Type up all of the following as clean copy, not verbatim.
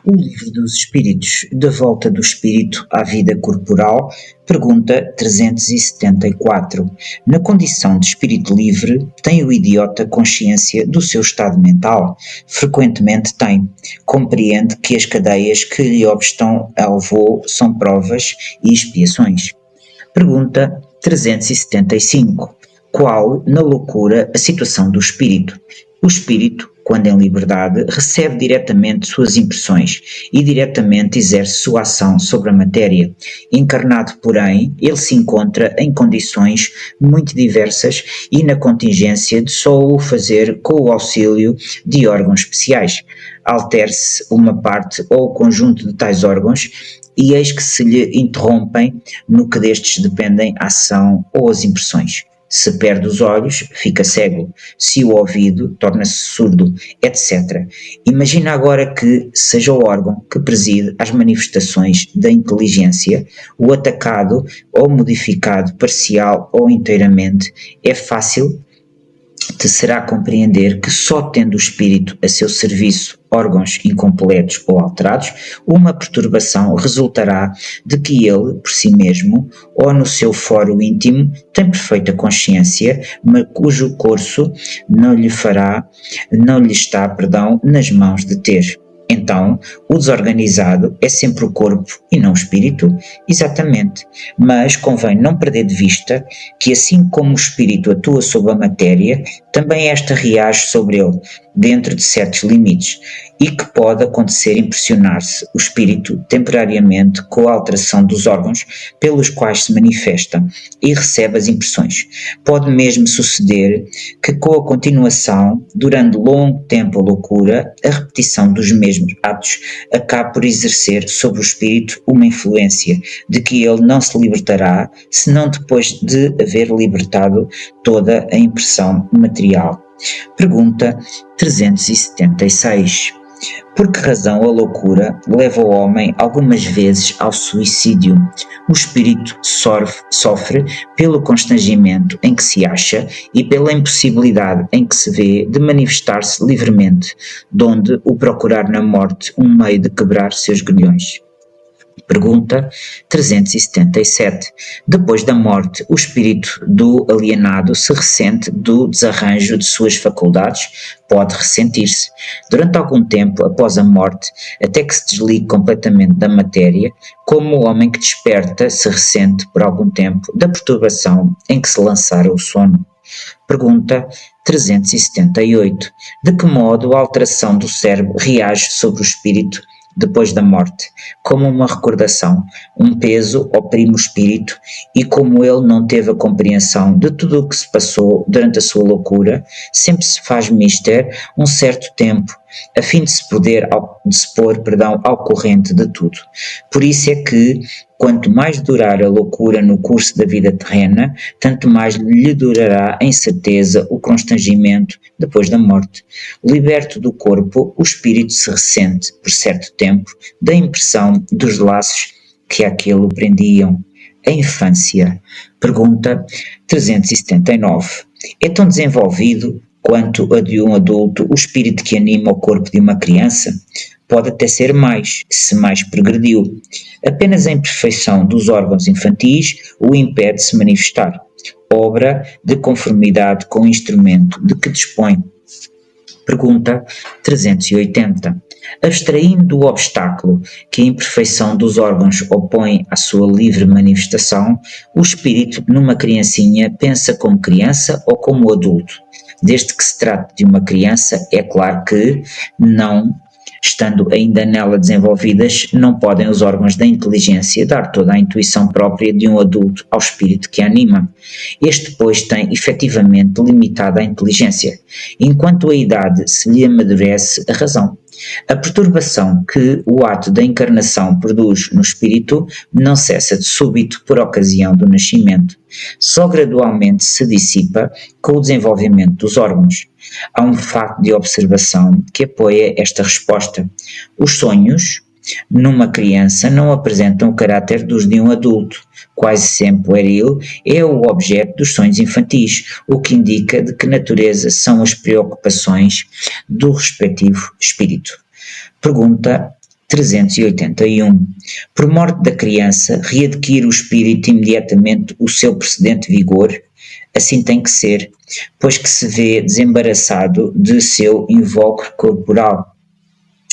O Livro dos Espíritos, da volta do espírito à vida corporal, pergunta 374. Na condição de espírito livre, tem o idiota consciência do seu estado mental? Frequentemente tem. Compreende que as cadeias que lhe obstam ao voo são provas e expiações. Pergunta 375. Qual, na loucura, a situação do espírito? O espírito, quando em liberdade, recebe diretamente suas impressões e diretamente exerce sua ação sobre a matéria. Encarnado, porém, ele se encontra em condições muito diversas e na contingência de só o fazer com o auxílio de órgãos especiais. Altere-se uma parte ou o conjunto de tais órgãos e eis que se lhe interrompem no que destes dependem a ação ou as impressões. Se perde os olhos, fica cego. Se o ouvido, torna-se surdo, etc. Imagina agora que seja o órgão que preside às manifestações da inteligência, o atacado ou modificado parcial ou inteiramente. É fácil te será compreender que só tendo o espírito a seu serviço órgãos incompletos ou alterados, uma perturbação resultará de que ele, por si mesmo, ou no seu fórum íntimo, tem perfeita consciência, mas cujo curso não lhe está, nas mãos de ter. Então, o desorganizado é sempre o corpo e não o espírito? Exatamente, mas convém não perder de vista que assim como o espírito atua sobre a matéria, também esta reage sobre ele, dentro de certos limites, e que pode acontecer impressionar-se o espírito temporariamente com a alteração dos órgãos pelos quais se manifesta e recebe as impressões. Pode mesmo suceder que com a continuação, durante longo tempo a loucura, a repetição dos mesmos atos acabe por exercer sobre o espírito uma influência de que ele não se libertará, senão depois de haver libertado toda a impressão material. Pergunta 376. Por que razão a loucura leva o homem algumas vezes ao suicídio? O espírito sofre pelo constrangimento em que se acha e pela impossibilidade em que se vê de manifestar-se livremente, donde o procurar na morte um meio de quebrar seus grilhões. Pergunta 377. Depois da morte, o espírito do alienado se ressente do desarranjo de suas faculdades? Pode ressentir-se. Durante algum tempo após a morte, até que se desligue completamente da matéria, como o homem que desperta se ressente por algum tempo da perturbação em que se lançara o sono. Pergunta 378. De que modo a alteração do cérebro reage sobre o espírito depois da morte? Como uma recordação, um peso oprime o espírito e como ele não teve a compreensão de tudo o que se passou durante a sua loucura, sempre se faz mister um certo tempo, a fim de se pôr ao corrente de tudo. Por isso é que, quanto mais durar a loucura no curso da vida terrena, tanto mais lhe durará em certeza o constrangimento depois da morte. Liberto do corpo, o espírito se ressente, por certo tempo, da impressão dos laços que àquele o prendiam. A infância. Pergunta 379. É tão desenvolvido quanto a de um adulto o espírito que anima o corpo de uma criança? Pode até ser mais, se mais progrediu. Apenas a imperfeição dos órgãos infantis o impede de se manifestar, obra de conformidade com o instrumento de que dispõe. Pergunta 380. Abstraindo do obstáculo que a imperfeição dos órgãos opõe à sua livre manifestação, o espírito numa criancinha pensa como criança ou como adulto? Desde que se trate de uma criança, é claro que, não estando ainda nela desenvolvidas, não podem os órgãos da inteligência dar toda a intuição própria de um adulto ao espírito que a anima. Este, pois, tem efetivamente limitada a inteligência, enquanto a idade se lhe amadurece a razão. A perturbação que o ato da encarnação produz no espírito não cessa de súbito por ocasião do nascimento. Só gradualmente se dissipa com o desenvolvimento dos órgãos. Há um fato de observação que apoia esta resposta. Os sonhos, numa criança, não apresentam o caráter dos de um adulto. Quase sempre pueril é o objeto dos sonhos infantis, o que indica de que natureza são as preocupações do respectivo espírito. Pergunta 381. Por morte da criança, readquire o espírito imediatamente o seu precedente vigor. Assim tem que ser, pois que se vê desembaraçado de seu invólucro corporal.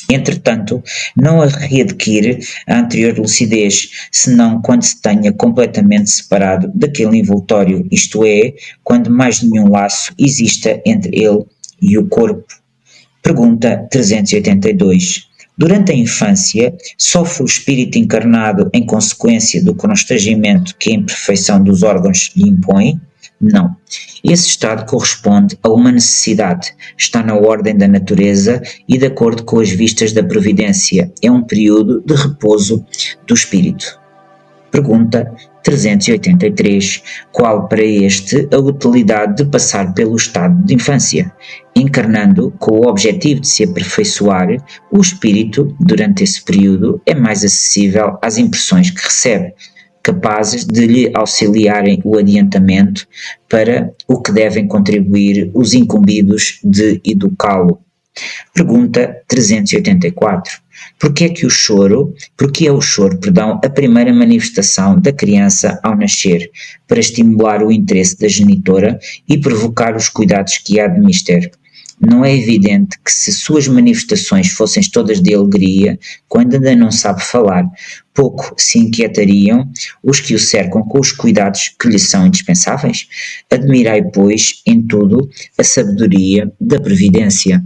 Entretanto, não a readquire a anterior lucidez, senão quando se tenha completamente separado daquele envoltório, isto é, quando mais nenhum laço exista entre ele e o corpo. Pergunta 382. Durante a infância, sofre o espírito encarnado em consequência do constrangimento que a imperfeição dos órgãos lhe impõe? Não. Esse estado corresponde a uma necessidade, está na ordem da natureza e de acordo com as vistas da providência. É um período de repouso do espírito. Pergunta 383. Qual para este a utilidade de passar pelo estado de infância? Encarnando com o objetivo de se aperfeiçoar, o espírito, durante esse período, é mais acessível às impressões que recebe, capazes de lhe auxiliarem o adiantamento para o que devem contribuir os incumbidos de educá-lo. Pergunta 384. Porque é o choro, a primeira manifestação da criança ao nascer, para estimular o interesse da genitora e provocar os cuidados que há de mister? Não é evidente que se suas manifestações fossem todas de alegria, quando ainda não sabe falar, pouco se inquietariam os que o cercam com os cuidados que lhe são indispensáveis? Admirai, pois, em tudo a sabedoria da providência.